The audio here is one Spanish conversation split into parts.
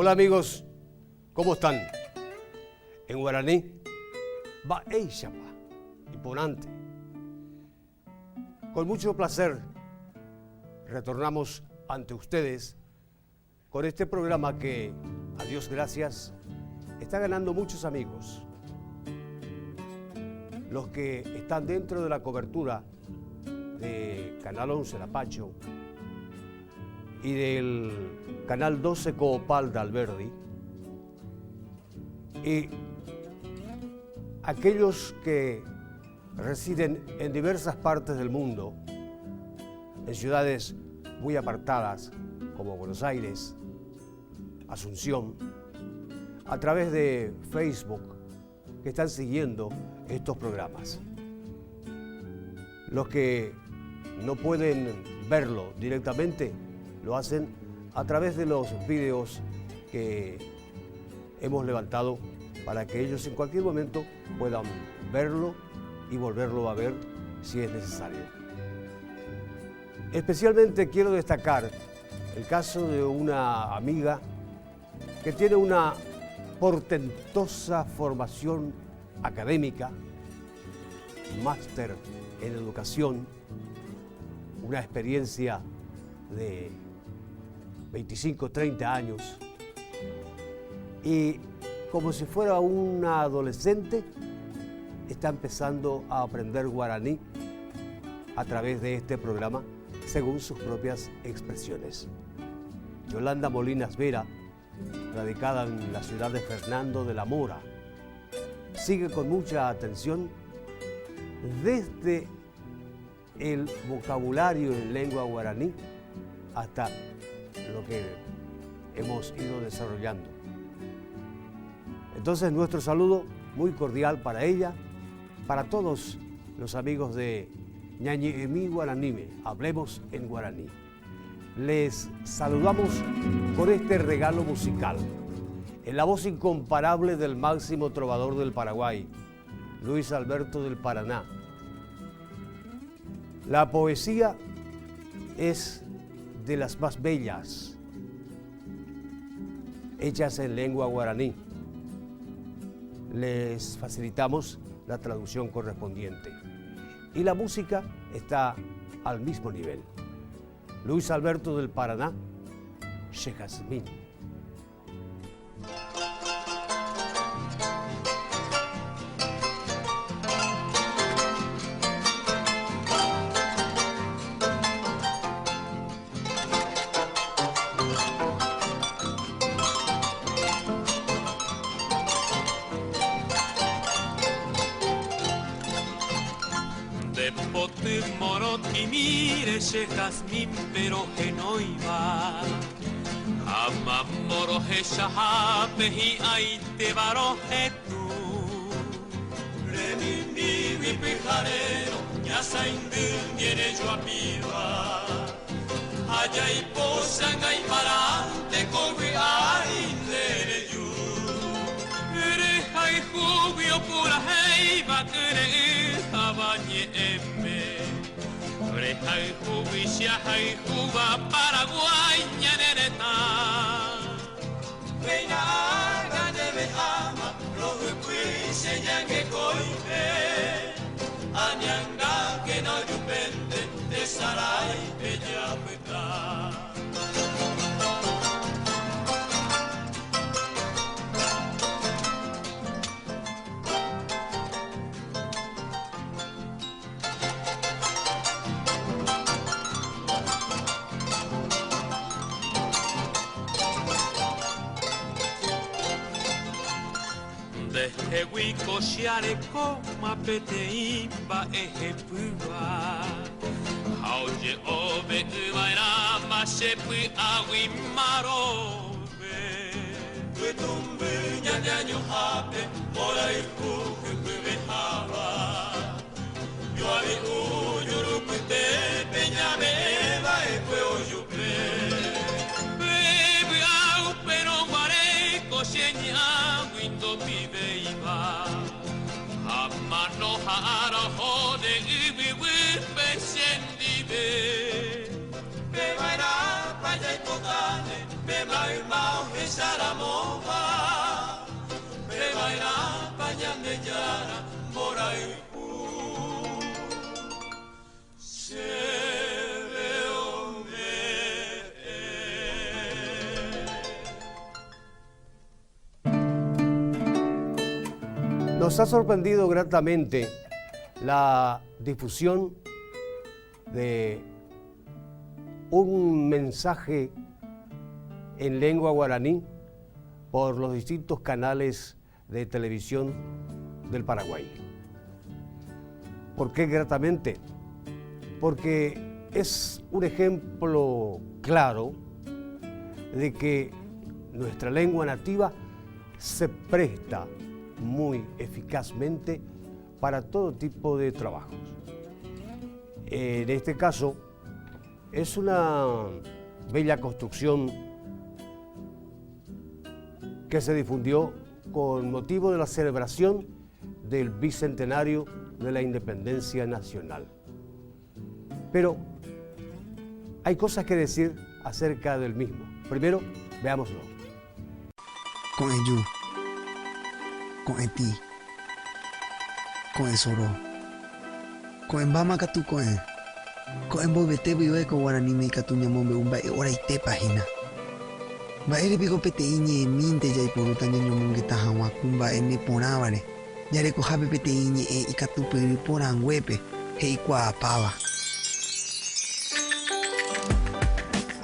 Hola amigos, ¿cómo están? En guaraní, Ba'eixapa, imponente. Con mucho placer retornamos ante ustedes con este programa que, a Dios gracias, está ganando muchos amigos. Los que están dentro de la cobertura de Canal 11 Lapacho y del Canal 12 Coopal de Alberdi, y aquellos que residen en diversas partes del mundo, en ciudades muy apartadas como Buenos Aires, Asunción, a través de Facebook, que están siguiendo estos programas. Los que no pueden verlo directamente, lo hacen a través de los videos que hemos levantado para que ellos en cualquier momento puedan verlo y volverlo a ver si es necesario. Especialmente quiero destacar el caso de una amiga que tiene una portentosa formación académica, máster en educación, una experiencia de 25, 30 años, y como si fuera una adolescente, está empezando a aprender guaraní a través de este programa, según sus propias expresiones. Yolanda Molinas Vera, radicada en la ciudad de Fernando de la Mora, sigue con mucha atención desde el vocabulario en lengua guaraní hasta lo que hemos ido desarrollando. Entonces, nuestro saludo muy cordial para ella, para todos los amigos de Ñañi'imi Guaranime, hablemos en guaraní. Les saludamos con este regalo musical, en la voz incomparable del máximo trovador del Paraguay, Luis Alberto del Paraná. La poesía es de las más bellas, hechas en lengua guaraní. Les facilitamos la traducción correspondiente. Y la música está al mismo nivel. Luis Alberto del Paraná, Shejazmín. Jazmín pero que no iba Amamoro he shahape hi aite baroje tú Remindi mi pijarero ya saindin viene yo a piba Allá y posanga y parante cobi ainde yo Ereja y jubio pura heiba kere abañe emme Hai Jubisha, hai Juba, Paraguay, Ñanereta. Reina Arga de Behama, Rojuiche, Yangue Coipe, Añanga, que no yupende, de Saray, Bella Peta. Ehuico xiare coma peteimba ejepua Auye ove uvaira mashepui awi marobe Tuetumbe ñañaño hape mora irkuku kubehaba Yoari uyurupute peñame eva ekwe oyupe Bebe au pero guareco xeña windo pibeiba Hamano haro de ubi wipe xendibe Be vaira paya y potane be mai mau Saramoja, Bebaira, Pañandeyara, Moraipu, Nos ha sorprendido gratamente la difusión de un mensaje en lengua guaraní por los distintos canales de televisión del Paraguay. ¿Por qué gratamente? Porque es un ejemplo claro de que nuestra lengua nativa se presta muy eficazmente para todo tipo de trabajos. En este caso, es una bella construcción que se difundió con motivo de la celebración del bicentenario de la independencia nacional. Pero hay cosas que decir acerca del mismo. Primero, veámoslo. Con el yu, con el ti, con el soro, con el bama katu con el bobete vive con guaraní me katuña mombe umba e ora ite página. Va ere pico pete iñe minte ya iporuta ñaño monge tahawa kumba e me ponavare. Ya re cojabe pete iñe e ikatu peri poran huepe he ikua apava.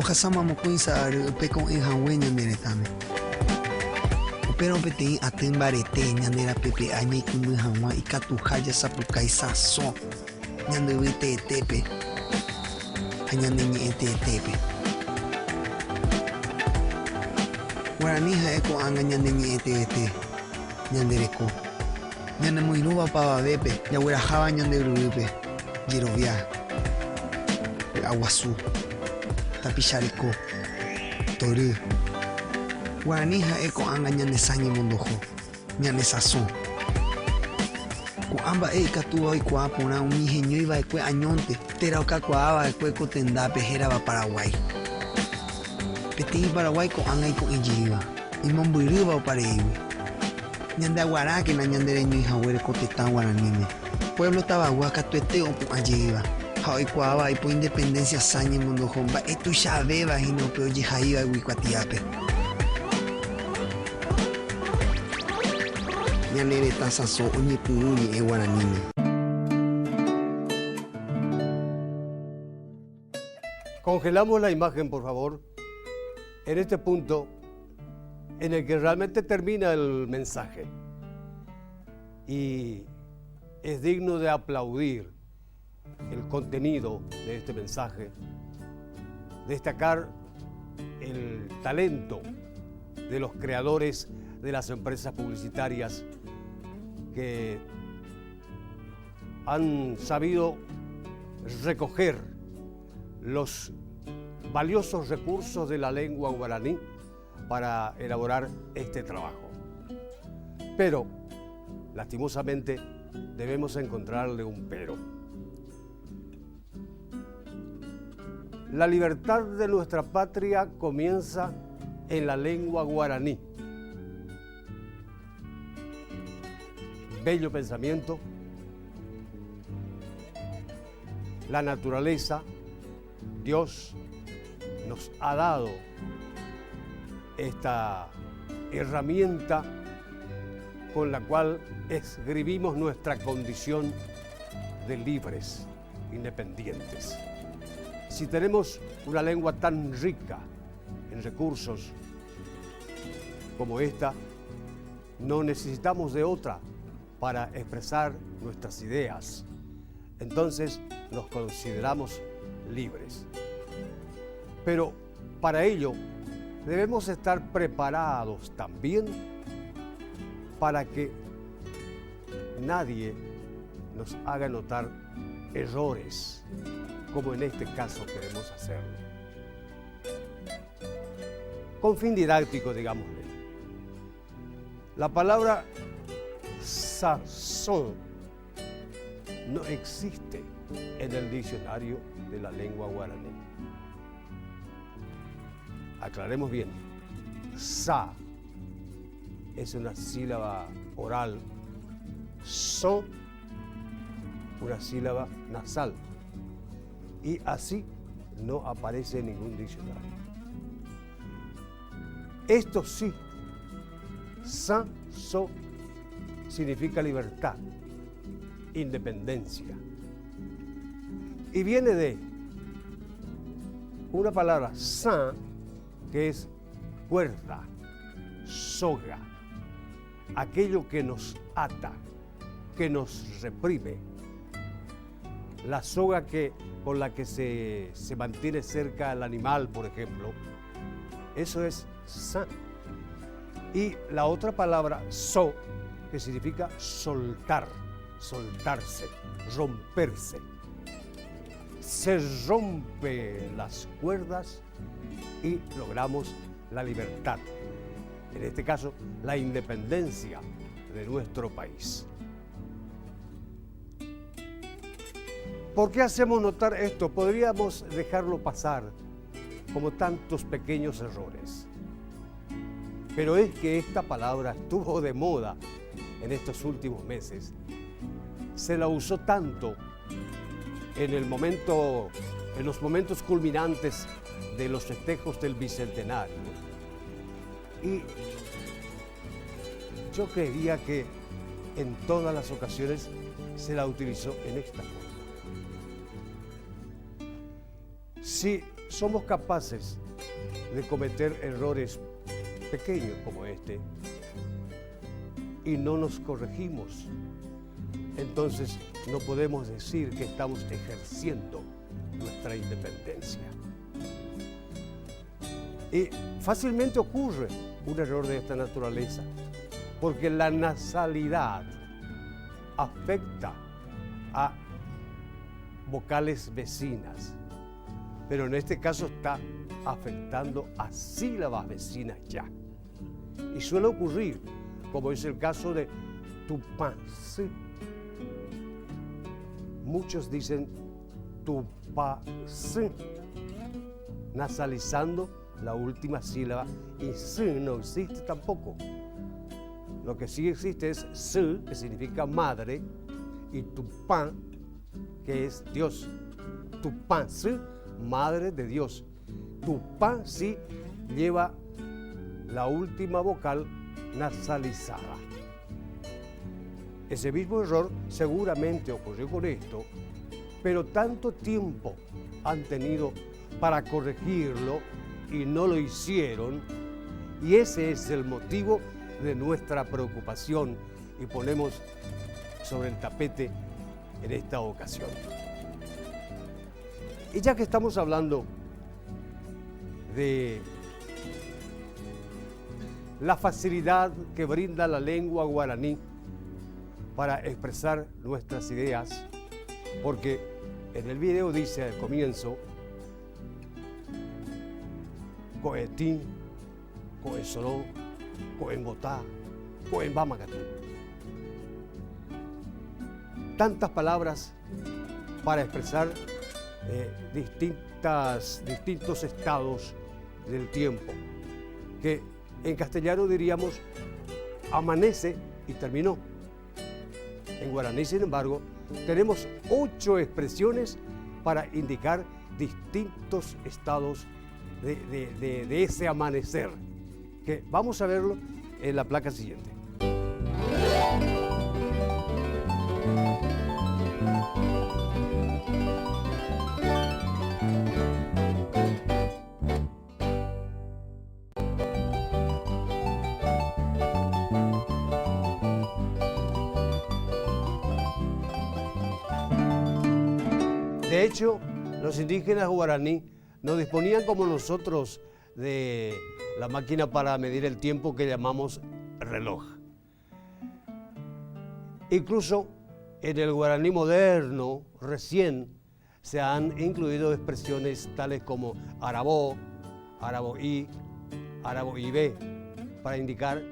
Oja sama mokuinsa are upe con en hanweña meretame. Pero pete aten barete ñandera pepe aña ikundu hanwa ikatu haya sapukai saso. Ñande vite tepe. Añande ñe tepe. Guaraní eko anga ñande ñeete ñandereko ñande moiruba pava vepe yaguerajava ñande grupe yerovia aguasu tapichareko tory Guaraní eko anga ñande sañi mondojo ñande sazón kuamba ikatuva oikuaa porã umi heñoiva'ekue añónte téraukakuaava'ekue ko tendápe hérava Paraguay. Peteĩ Paraguay ko'ág̃a iko'ẽjeyva imombyryva opareígui ñande aguarákena ñande reñoihaguére ko tetã guaraníme pueblo tavagua katuete opu'ãjeyva ha oikuaáva ipo independencia sañi mondoho mba'etuichavéva hína upe ojehaívagui kuatiápe ñane retã sãso oñepyrũ ñe'ẽ guaraníme. Congelamos la imagen, por favor, en este punto en el que realmente termina el mensaje. Y es digno de aplaudir el contenido de este mensaje, destacar el talento de los creadores de las empresas publicitarias que han sabido recoger los valiosos recursos de la lengua guaraní para elaborar este trabajo. Pero, lastimosamente, debemos encontrarle un pero. La libertad de nuestra patria comienza en la lengua guaraní. Bello pensamiento. La naturaleza, Dios, nos ha dado esta herramienta con la cual escribimos nuestra condición de libres, independientes. Si tenemos una lengua tan rica en recursos como esta, no necesitamos de otra para expresar nuestras ideas. Entonces nos consideramos libres. Pero para ello debemos estar preparados también para que nadie nos haga notar errores, como en este caso queremos hacerlo. Con fin didáctico, digámosle. La palabra sazón no existe en el diccionario de la lengua guaraní. Aclaremos bien, sa es una sílaba oral, so una sílaba nasal. Y así no aparece en ningún diccionario. Esto sí, sa, so, significa libertad, independencia. Y viene de una palabra, sa, que es cuerda, soga, aquello que nos ata, que nos reprime. La soga con la que se mantiene cerca al animal, por ejemplo, eso es sa. Y la otra palabra, so, que significa soltar, soltarse, romperse. Se rompe las cuerdas y logramos la libertad. En este caso, la independencia de nuestro país. ¿Por qué hacemos notar esto? Podríamos dejarlo pasar como tantos pequeños errores. Pero es que esta palabra estuvo de moda en estos últimos meses. Se la usó tanto en los momentos culminantes de los festejos del Bicentenario. Y yo creía que en todas las ocasiones se la utilizó en esta forma. Si somos capaces de cometer errores pequeños como este y no nos corregimos, entonces no podemos decir que estamos ejerciendo nuestra independencia. Y fácilmente ocurre un error de esta naturaleza, porque la nasalidad afecta a vocales vecinas, pero en este caso está afectando a sílabas vecinas ya. Y suele ocurrir, como es el caso de tupasi. Muchos dicen tupasi, nasalizando la última sílaba, y si no existe tampoco. Lo que sí existe es si, que significa madre, y tupá, que es Dios. Tupasi, madre de Dios. Tupá sí lleva la última vocal nasalizada. Ese mismo error seguramente ocurrió con esto, pero tanto tiempo han tenido para corregirlo y no lo hicieron, y ese es el motivo de nuestra preocupación y ponemos sobre el tapete en esta ocasión. Y ya que estamos hablando de la facilidad que brinda la lengua guaraní para expresar nuestras ideas, porque en el video dice al comienzo Coetín, Coesoró, Coembotá, Coembamacatú. Tantas palabras para expresar distintos estados del tiempo, que en castellano diríamos amanece y terminó. En guaraní, sin embargo, tenemos 8 expresiones para indicar distintos estados de ese amanecer, que vamos a verlo en la placa siguiente. De hecho, los indígenas guaraní no disponían como nosotros de la máquina para medir el tiempo que llamamos reloj. Incluso en el guaraní moderno, recién, se han incluido expresiones tales como arabó, araboí, araboibé, para indicar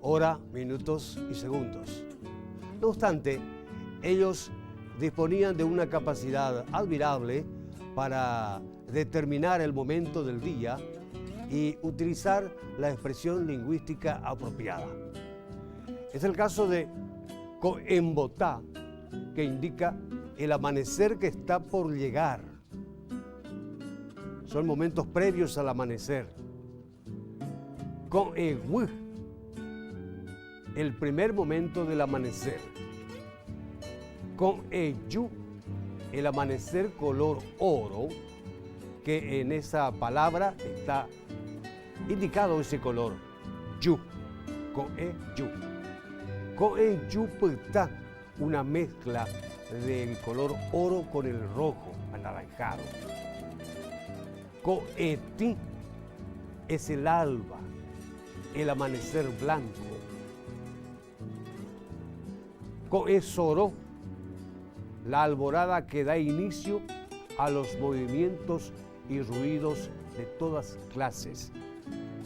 hora, minutos y segundos. No obstante, ellos disponían de una capacidad admirable para determinar el momento del día y utilizar la expresión lingüística apropiada. Es el caso de coembotá, que indica el amanecer que está por llegar. Son momentos previos al amanecer. Coegüj, el primer momento del amanecer. Coeyú, el amanecer color oro, que en esa palabra está indicado ese color. Yu, coeyú. Coeyú putá, una mezcla del color oro con el rojo anaranjado. Coetí es el alba, el amanecer blanco. Coesoró, la alborada que da inicio a los movimientos y ruidos de todas clases.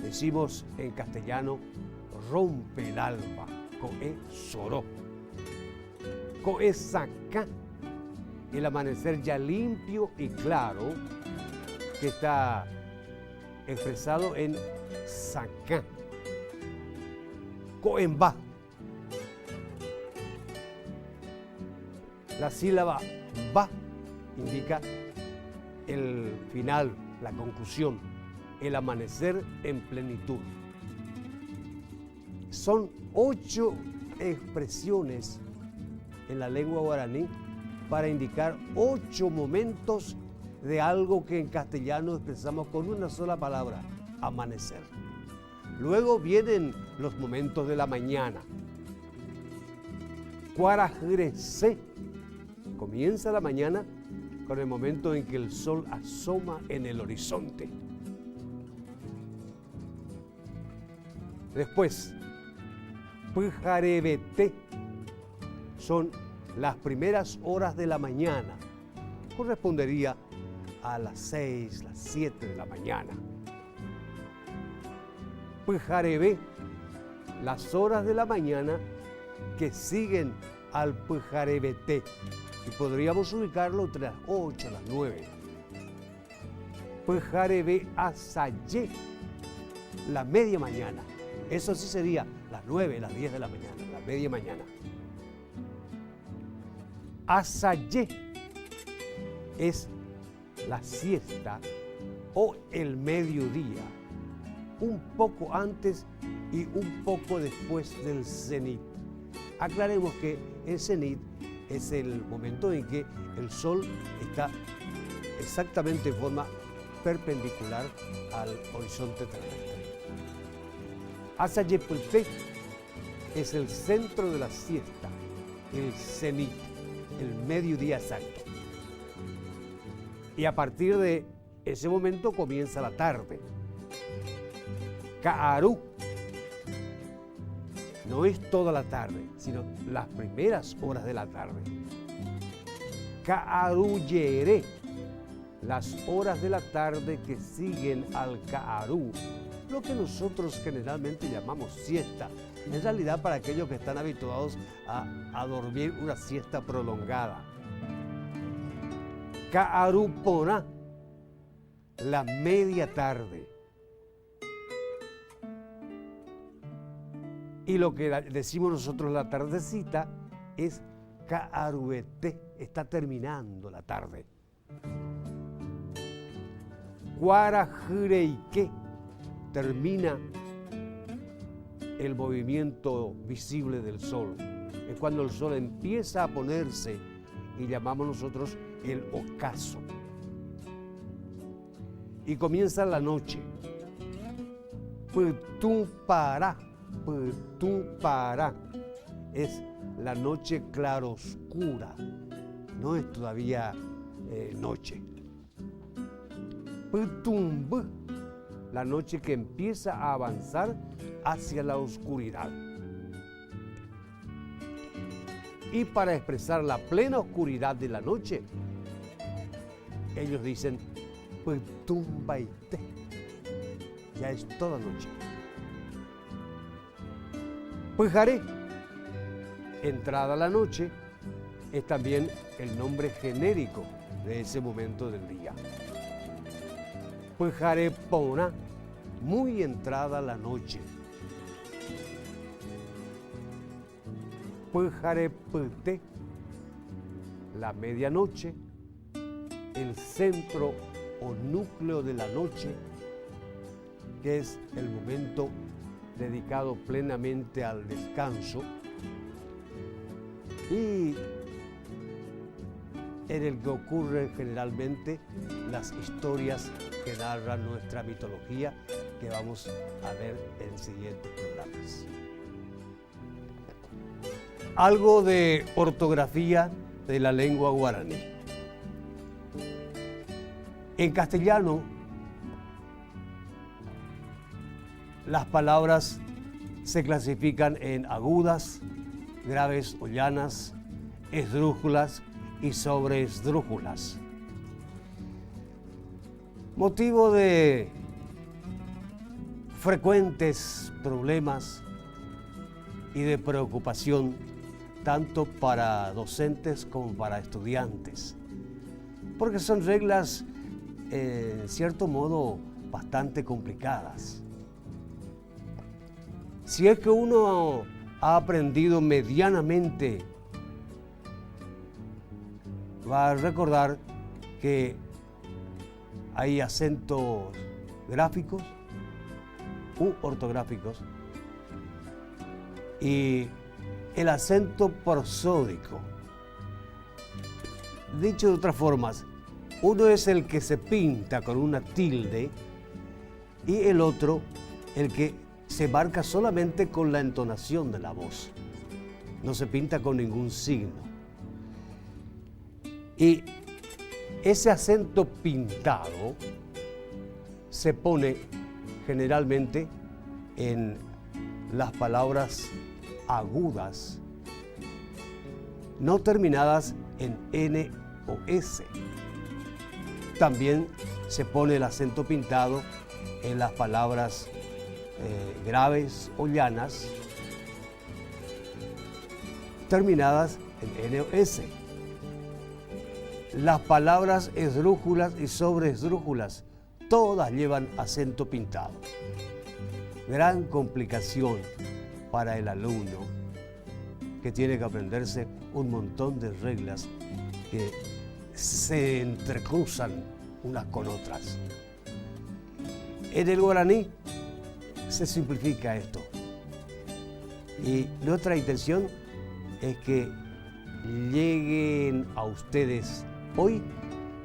Decimos en castellano, rompe el alba, coesoró. Coesacá, el amanecer ya limpio y claro, que está expresado en sacá. Coembá, la sílaba ba indica el final, la conclusión, el amanecer en plenitud. Son 8 expresiones en la lengua guaraní para indicar 8 momentos de algo que en castellano expresamos con una sola palabra, amanecer. Luego vienen los momentos de la mañana. Cuarajresé, comienza la mañana con el momento en que el sol asoma en el horizonte. Después, Pujarebeté, son las primeras horas de la mañana. Correspondería a las 6, las 7 de la mañana. Pujarebe, las horas de la mañana que siguen al Pujarebeté. Y podríamos ubicarlo entre las 8 y las 9. Pujarebe Asayé, la media mañana. Eso sí sería las 9, las 10 de la mañana, la media mañana. Asayé es la siesta o el mediodía, un poco antes y un poco después del cenit. Aclaremos que el cenit es el momento en que el sol está exactamente en forma perpendicular al horizonte terrestre. Asayepulté es el centro de la siesta, el cenit, el mediodía exacto. Y a partir de ese momento comienza la tarde. Ka'arú no es toda la tarde, sino las primeras horas de la tarde. Ka'aruyeré, las horas de la tarde que siguen al Ka'arú, lo que nosotros generalmente llamamos siesta, en realidad para aquellos que están habituados a dormir una siesta prolongada. Ka'arupona, la media tarde. Y lo que decimos nosotros la tardecita es Ka'aruete, está terminando la tarde. Guarajireike, termina el movimiento visible del sol. Es cuando el sol empieza a ponerse y llamamos nosotros el ocaso. Y comienza la noche. Putupará, es la noche claroscura, no es todavía noche. Putumbu, la noche que empieza a avanzar hacia la oscuridad. Y para expresar la plena oscuridad de la noche, ellos dicen, Putumbaite, ya es toda noche. Pujaré, entrada la noche, es también el nombre genérico de ese momento del día. Pujaré Pona, muy entrada la noche. Pujarepute, la medianoche, el centro o núcleo de la noche, que es el momento dedicado plenamente al descanso y en el que ocurren generalmente las historias que narran nuestra mitología, que vamos a ver en siguientes programas. Algo de ortografía de la lengua guaraní. En castellano, las palabras se clasifican en agudas, graves o llanas, esdrújulas y sobreesdrújulas. Motivo de frecuentes problemas y de preocupación tanto para docentes como para estudiantes, porque son reglas en cierto modo bastante complicadas. Si es que uno ha aprendido medianamente, va a recordar que hay acentos gráficos u ortográficos y el acento prosódico. Dicho de otras formas, uno es el que se pinta con una tilde y el otro el que se marca solamente con la entonación de la voz. No se pinta con ningún signo. Y ese acento pintado se pone generalmente en las palabras agudas, no terminadas en N o S. También se pone el acento pintado en las palabras graves o llanas, terminadas en N o S. Las palabras esdrújulas y sobreesdrújulas, todas llevan acento pintado. Gran complicación para el alumno que tiene que aprenderse un montón de reglas que se entrecruzan unas con otras. En el guaraní se simplifica esto y nuestra intención es que lleguen a ustedes hoy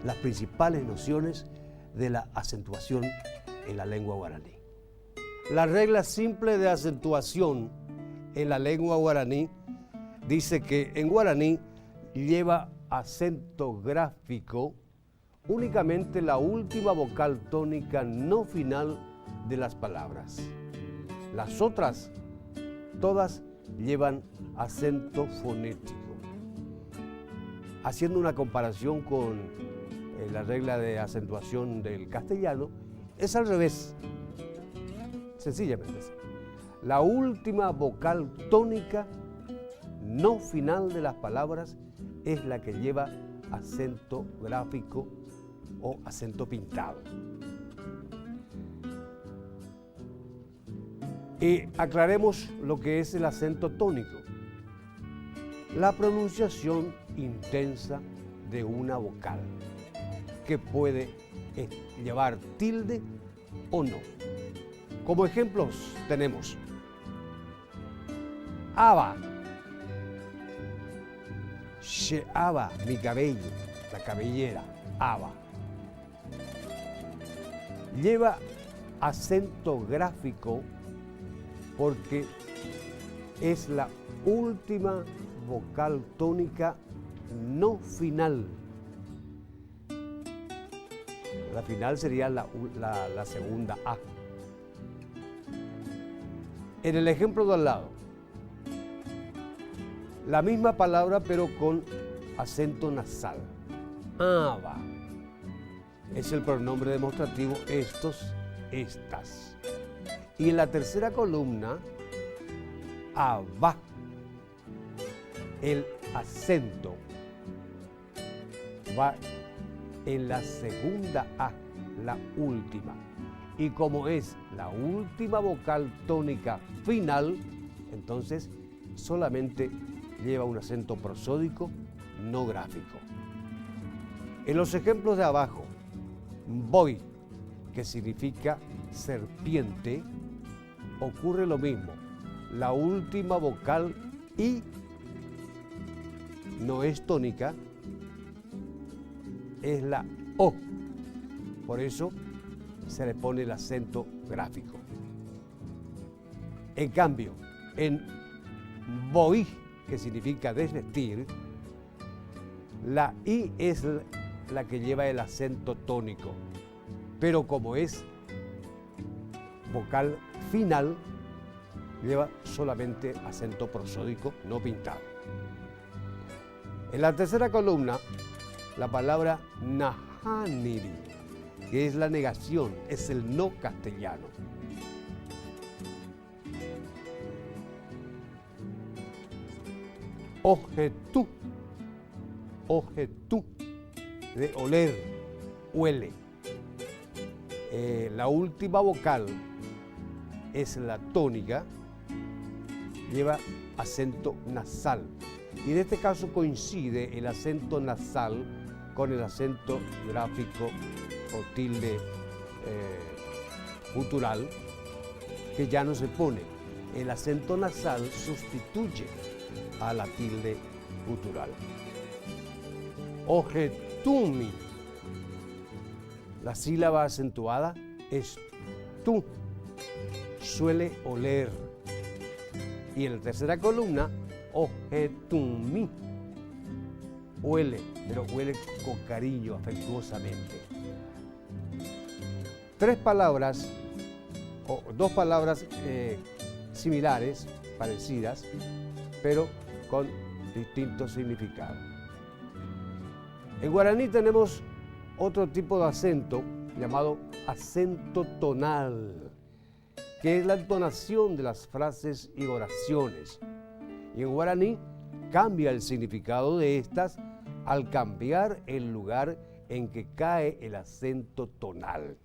las principales nociones de la acentuación en la lengua guaraní. La regla simple de acentuación en la lengua guaraní dice que en guaraní lleva acento gráfico únicamente la última vocal tónica no final de las palabras. Las otras, todas llevan acento fonético. Haciendo una comparación con la regla de acentuación del castellano, es al revés. Sencillamente así. La última vocal tónica no final de las palabras es la que lleva acento gráfico o acento pintado. Y aclaremos lo que es el acento tónico. La pronunciación intensa de una vocal que puede llevar tilde o no. Como ejemplos tenemos aba, sheaba, mi cabello, la cabellera, aba. Lleva acento gráfico porque es la última vocal tónica no final. La final sería la segunda A. En el ejemplo de al lado, la misma palabra pero con acento nasal. Aba es el pronombre demostrativo estos, estas. Y en la tercera columna, aba, el acento va en la segunda A, la última. Y como es la última vocal tónica final, entonces solamente lleva un acento prosódico no gráfico. En los ejemplos de abajo, voy, que significa serpiente, ocurre lo mismo. La última vocal I no es tónica, es la O. Por eso se le pone el acento gráfico. En cambio, en voy, que significa desvestir, la I es la que lleva el acento tónico, pero como es vocal final, lleva solamente acento prosódico no pintado. En la tercera columna, la palabra nahaniri, que es la negación, es el no castellano. Ojetú, de oler, huele. La última vocal es la tónica, lleva acento nasal. Y en este caso coincide el acento nasal con el acento gráfico o tilde gutural, que ya no se pone. El acento nasal sustituye a la tilde gutural. Ojetumi. La sílaba acentuada es tú, suele oler. Y en la tercera columna, ojetumi, huele, pero huele con cariño, afectuosamente. Tres palabras, o dos palabras similares, parecidas, pero con distintos significados. En guaraní tenemos otro tipo de acento llamado acento tonal, que es la entonación de las frases y oraciones. Y en guaraní cambia el significado de estas al cambiar el lugar en que cae el acento tonal.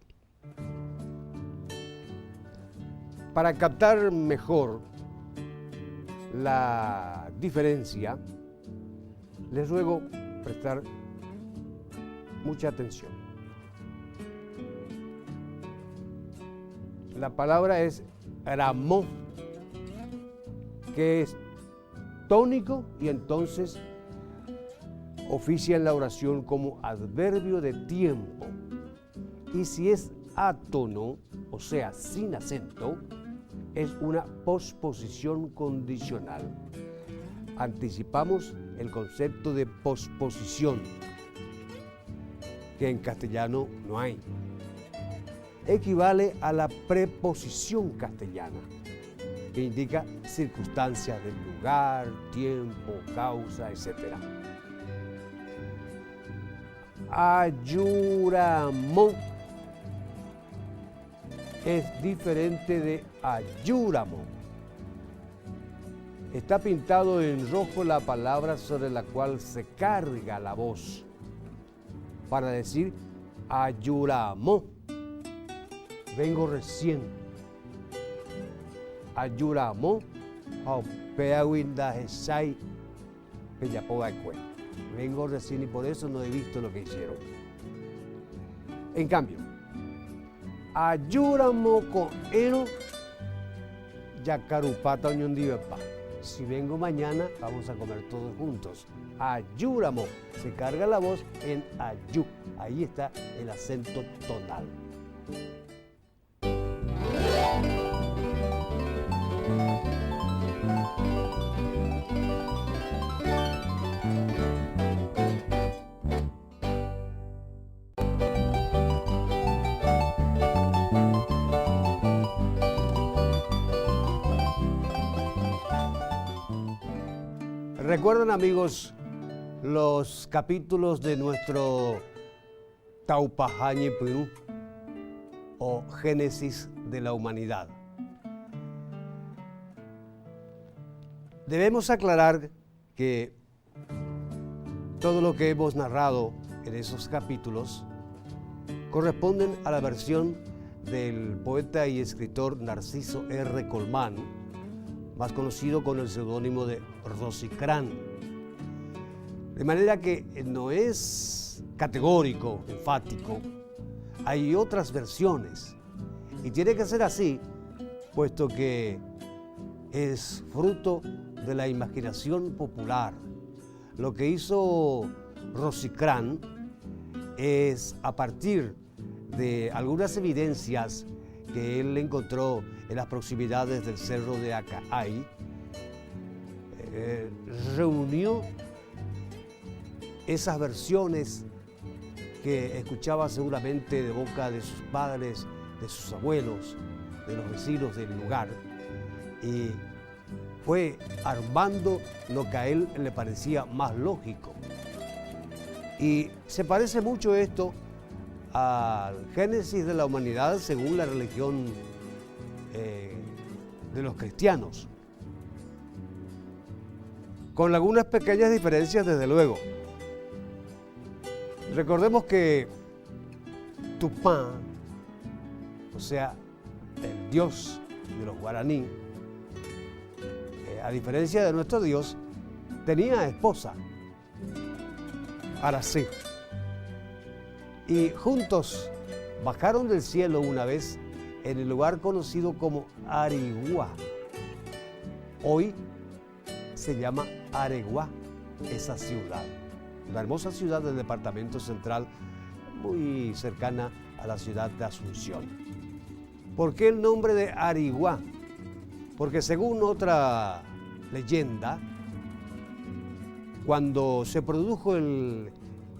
Para captar mejor la diferencia, les ruego prestar mucha atención. La palabra es ramó, que es tónico y entonces oficia en la oración como adverbio de tiempo. Y si es átono, o sea, sin acento, es una posposición condicional. Anticipamos el concepto de posposición, que en castellano no hay. Equivale a la preposición castellana, que indica circunstancias del lugar, tiempo, causa, etc. Ayuramo es diferente de ayúramo. Está pintado en rojo la palabra sobre la cual se carga la voz para decir ayuramo. Vengo recién. Ayuramo, vengo recién y por eso no he visto lo que hicieron. En cambio, ayuramo con eno, yacarupata oñondivepa. Si vengo mañana, vamos a comer todos juntos. Ayuramo, se carga la voz en ayú. Ahí está el acento tonal. ¿Recuerdan, amigos, los capítulos de nuestro Taupajañe Perú o Génesis de la Humanidad? Debemos aclarar que todo lo que hemos narrado en esos capítulos corresponden a la versión del poeta y escritor Narciso R. Colmán, más conocido con el seudónimo de Rosicrán. De manera que no es categórico, enfático. Hay otras versiones y tiene que ser así, puesto que es fruto de la imaginación popular. Lo que hizo Rosicrán es, a partir de algunas evidencias que él encontró en las proximidades del cerro de Acaay, reunió esas versiones que escuchaba seguramente de boca de sus padres, de sus abuelos, de los vecinos del lugar, y fue armando lo que a él le parecía más lógico. Y se parece mucho esto al génesis de la humanidad según la religión de los cristianos, con algunas pequeñas diferencias desde luego. Recordemos que Tupã, o sea, el dios de los guaraní, a diferencia de nuestro Dios, tenía esposa, Aracé. Y juntos bajaron del cielo una vez en el lugar conocido como Ariguá. Hoy se llama Areguá, esa ciudad. Una hermosa ciudad del departamento central, muy cercana a la ciudad de Asunción. ¿Por qué el nombre de Ariguá? Porque según otra leyenda, cuando se produjo el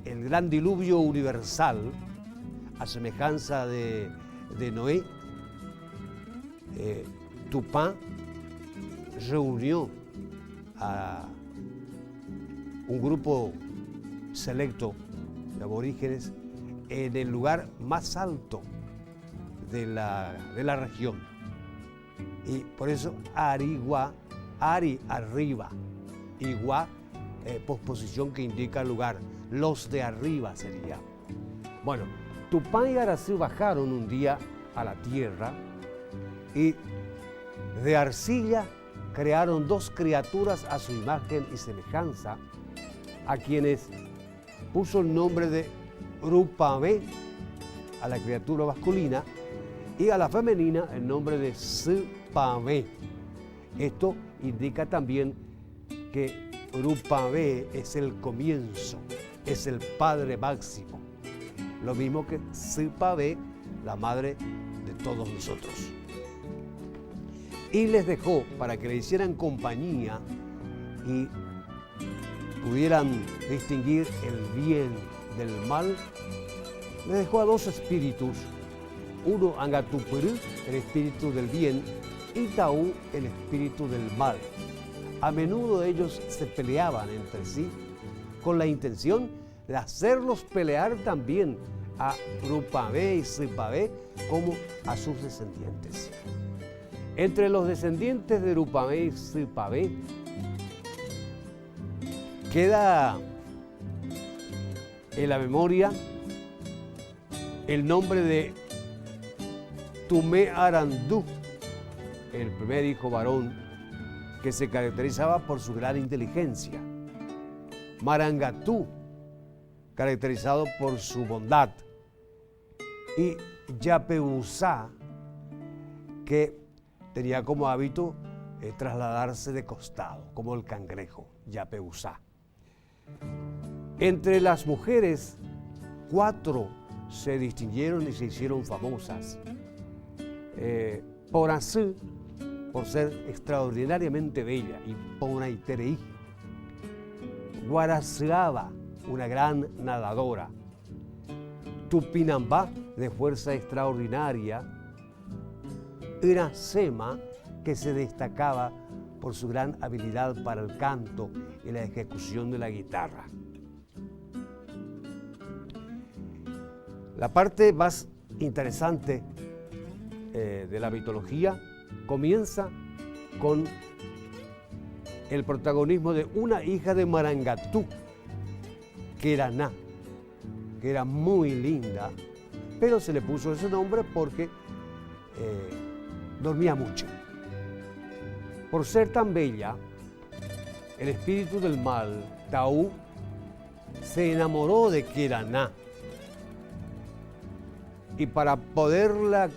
gran diluvio universal, a semejanza de Noé, Tupã reunió a un grupo selecto de aborígenes en el lugar más alto de la región. Y por eso Ariguá, Ari arriba, Iguá, posposición que indica lugar, los de arriba sería. Bueno, Tupã y Aracé bajaron un día a la tierra y de arcilla crearon dos criaturas a su imagen y semejanza, a quienes puso el nombre de Rupabé a la criatura masculina y a la femenina el nombre de Sipabé. Esto indica también que Rupabé es el comienzo, es el padre máximo, lo mismo que Sipabé, la madre de todos nosotros. Y les dejó para que le hicieran compañía y pudieran distinguir el bien del mal. Les dejó a dos espíritus, uno Angatupurú, el espíritu del bien, y Taú, el espíritu del mal. A menudo ellos se peleaban entre sí con la intención de hacerlos pelear también a Rupabé y Sipabé como a sus descendientes. Entre los descendientes de Rupabé y Sipabé queda en la memoria el nombre de Tumé Arandú, el primer hijo varón que se caracterizaba por su gran inteligencia. Marangatú, caracterizado por su bondad. Y Yapeusá, que tenía como hábito trasladarse de costado, como el cangrejo, Yapeusá. Entre las mujeres, 4 se distinguieron y se hicieron famosas. Porasú, por ser extraordinariamente bella, y Ponaitereí. Guarazuaba, una gran nadadora. Tupinambá, de fuerza extraordinaria. Iracema, que se destacaba por su gran habilidad para el canto y la ejecución de la guitarra. La parte más interesante de la mitología comienza con el protagonismo de una hija de Marangatú, que era Ná, que era muy linda pero se le puso ese nombre porque dormía mucho. Por ser tan bella, el espíritu del mal, Taú, se enamoró de Keraná. Y para poderla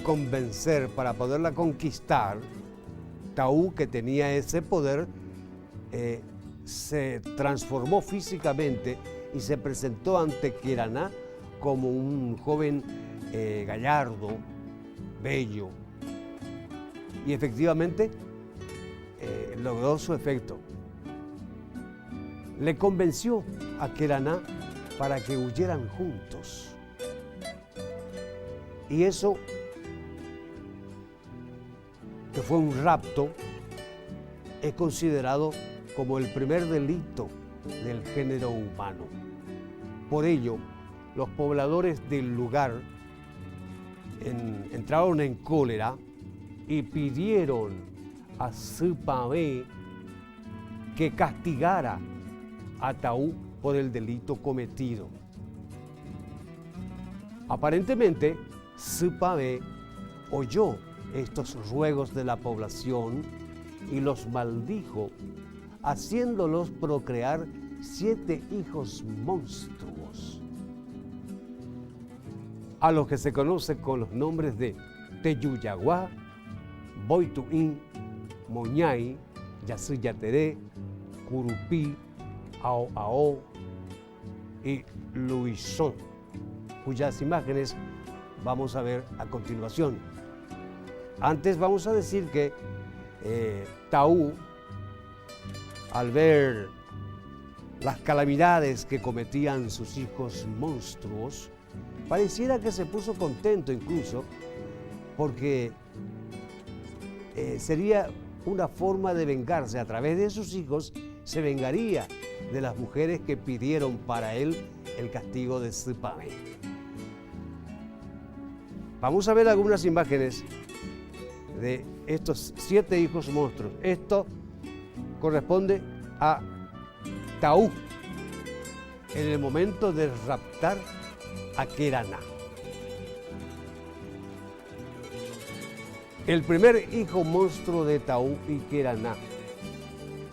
convencer, para poderla conquistar, Taú, que tenía ese poder, se transformó físicamente y se presentó ante Keraná como un joven gallardo, bello. Y efectivamente logró su efecto. Le convenció a Keraná para que huyeran juntos. Y eso, que fue un rapto, es considerado como el primer delito del género humano. Por ello, los pobladores del lugar entraron en cólera y pidieron a Sipamé que castigara a Taú por el delito cometido. Aparentemente, Sipamé oyó estos ruegos de la población y los maldijo, haciéndolos procrear 7 hijos monstruos, a los que se conoce con los nombres de Teyuyaguá, Boituín, Moñay, Yasuyateré, Curupí, Ao y Luisón, cuyas imágenes vamos a ver a continuación. Antes vamos a decir que Taú, al ver las calamidades que cometían sus hijos monstruos, pareciera que se puso contento incluso, porque sería una forma de vengarse. A través de sus hijos se vengaría de las mujeres que pidieron para él el castigo de Sipamé. Vamos a ver algunas imágenes de estos 7 hijos monstruos. Esto corresponde a Taú en el momento de raptar a Keraná. El primer hijo monstruo de Taú y Keraná,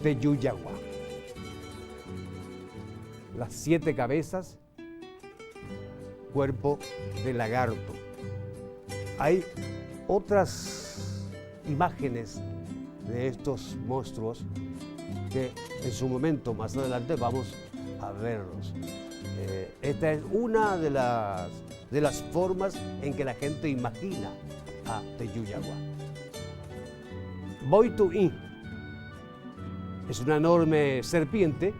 Teyuyaguá. Las 7 cabezas, cuerpo de lagarto. Hay otras imágenes de estos monstruos que en su momento, más adelante, vamos a verlos. Esta es una de las formas en que la gente imagina a Teyuyaguá. Boituín es una enorme serpiente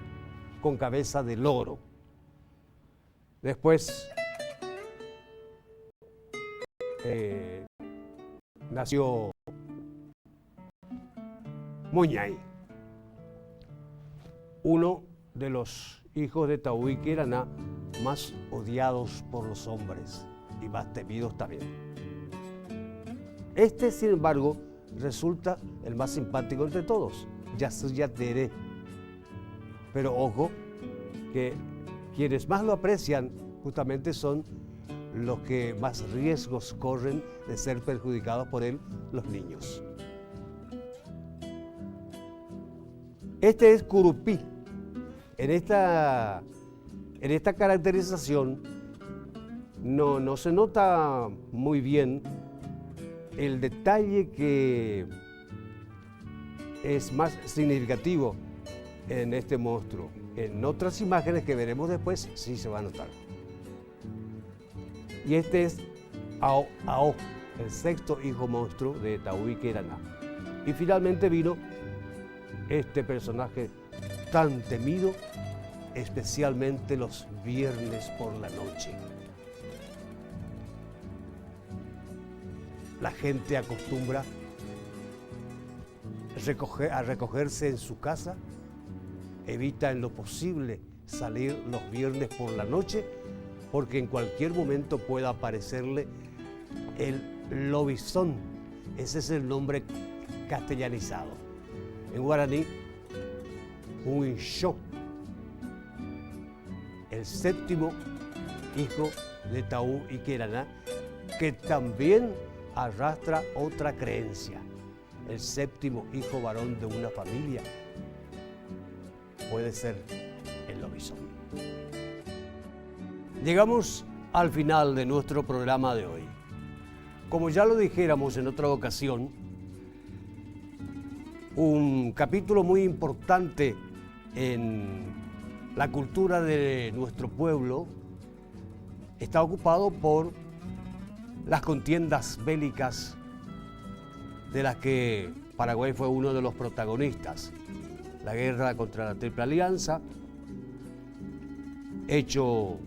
con cabeza de loro. Después nació Moñay, uno de los hijos de Taú y Keraná más odiados por los hombres y más temidos también. Este, sin embargo, resulta el más simpático entre todos, Yasuyateré. Pero ojo, que quienes más lo aprecian justamente son los que más riesgos corren de ser perjudicados por él, los niños. Este es Curupí. En esta caracterización no se nota muy bien el detalle que es más significativo en este monstruo. En otras imágenes que veremos después sí se va a notar. Y este es Ao, el 6º hijo monstruo de Taú y Keraná. Y finalmente vino este personaje tan temido, especialmente los viernes por la noche. La gente acostumbra a recogerse en su casa, evita en lo posible salir los viernes por la noche, porque en cualquier momento pueda aparecerle el lobizón. Ese es el nombre castellanizado. En guaraní, Huinchó, el 7º hijo de Taú y Queraná, que también arrastra otra creencia. El séptimo hijo varón de una familia puede ser el lobizón. Llegamos al final de nuestro programa de hoy. Como ya lo dijéramos en otra ocasión, un capítulo muy importante en la cultura de nuestro pueblo está ocupado por las contiendas bélicas de las que Paraguay fue uno de los protagonistas. La guerra contra la Triple Alianza, hecho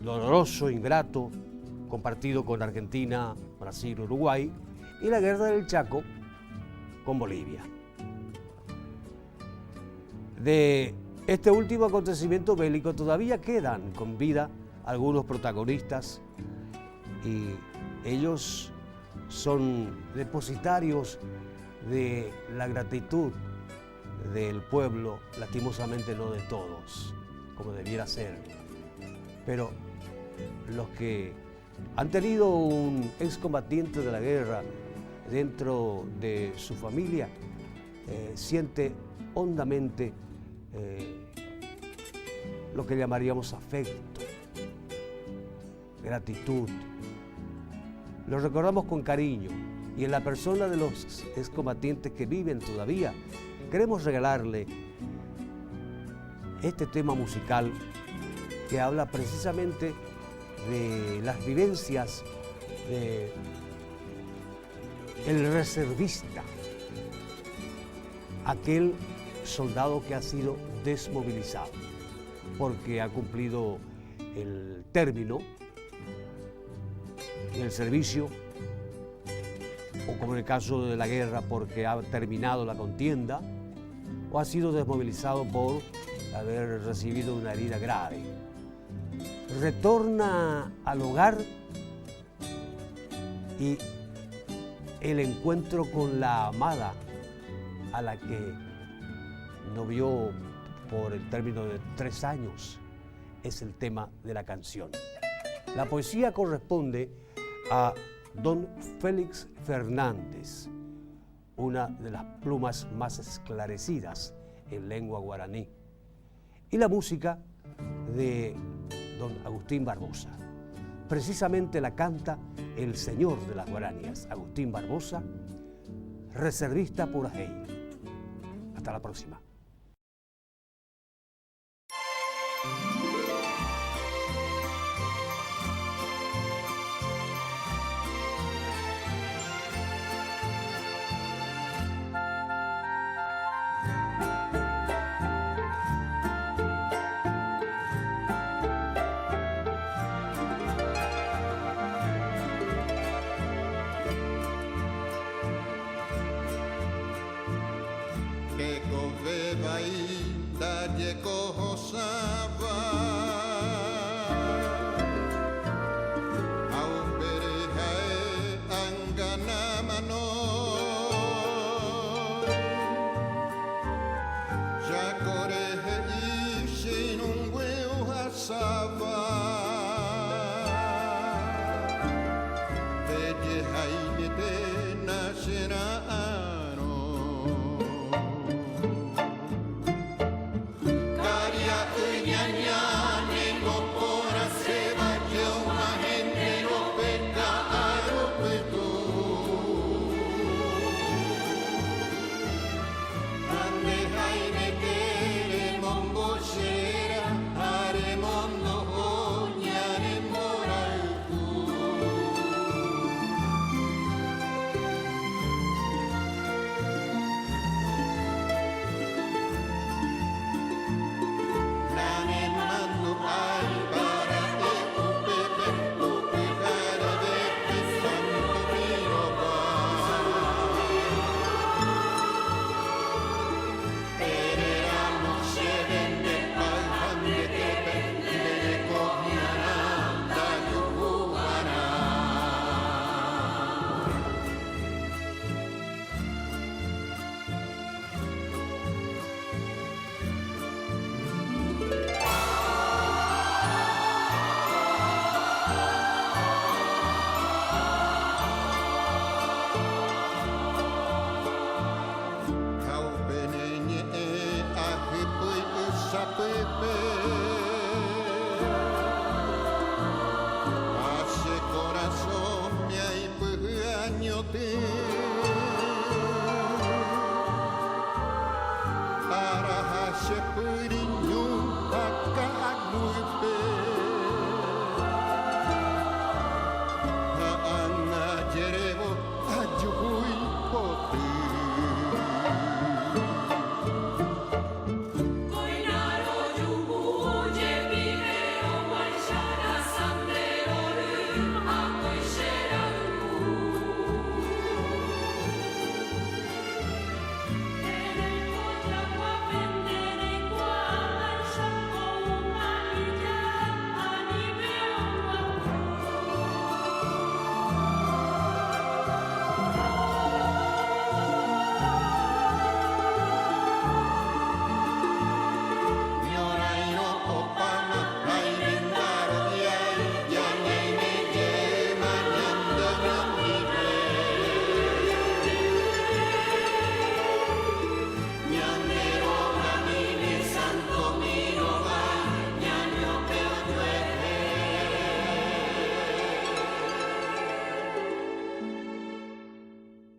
doloroso, ingrato, compartido con Argentina, Brasil, Uruguay, y la guerra del Chaco con Bolivia. De este último acontecimiento bélico todavía quedan con vida algunos protagonistas y ellos son depositarios de la gratitud del pueblo, lastimosamente no de todos, como debiera ser. Pero los que han tenido un excombatiente de la guerra dentro de su familia, siente hondamente lo que llamaríamos afecto, gratitud. Los recordamos con cariño y en la persona de los excombatientes que viven todavía, queremos regalarle este tema musical que habla precisamente de las vivencias de el reservista, aquel soldado que ha sido desmovilizado porque ha cumplido el término del servicio, o como en el caso de la guerra porque ha terminado la contienda, o ha sido desmovilizado por haber recibido una herida grave. Retorna al hogar y el encuentro con la amada a la que no vio por el término de 3 años es el tema de la canción. La poesía corresponde a don Félix Fernández, una de las plumas más esclarecidas en lengua guaraní, y la música de don Agustín Barbosa. Precisamente la canta el señor de las guaranías, Agustín Barbosa, reservista por Ajei. Hasta la próxima. Karya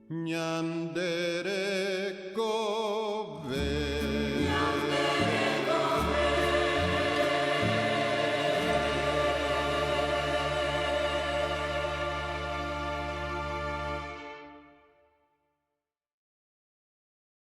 Ñan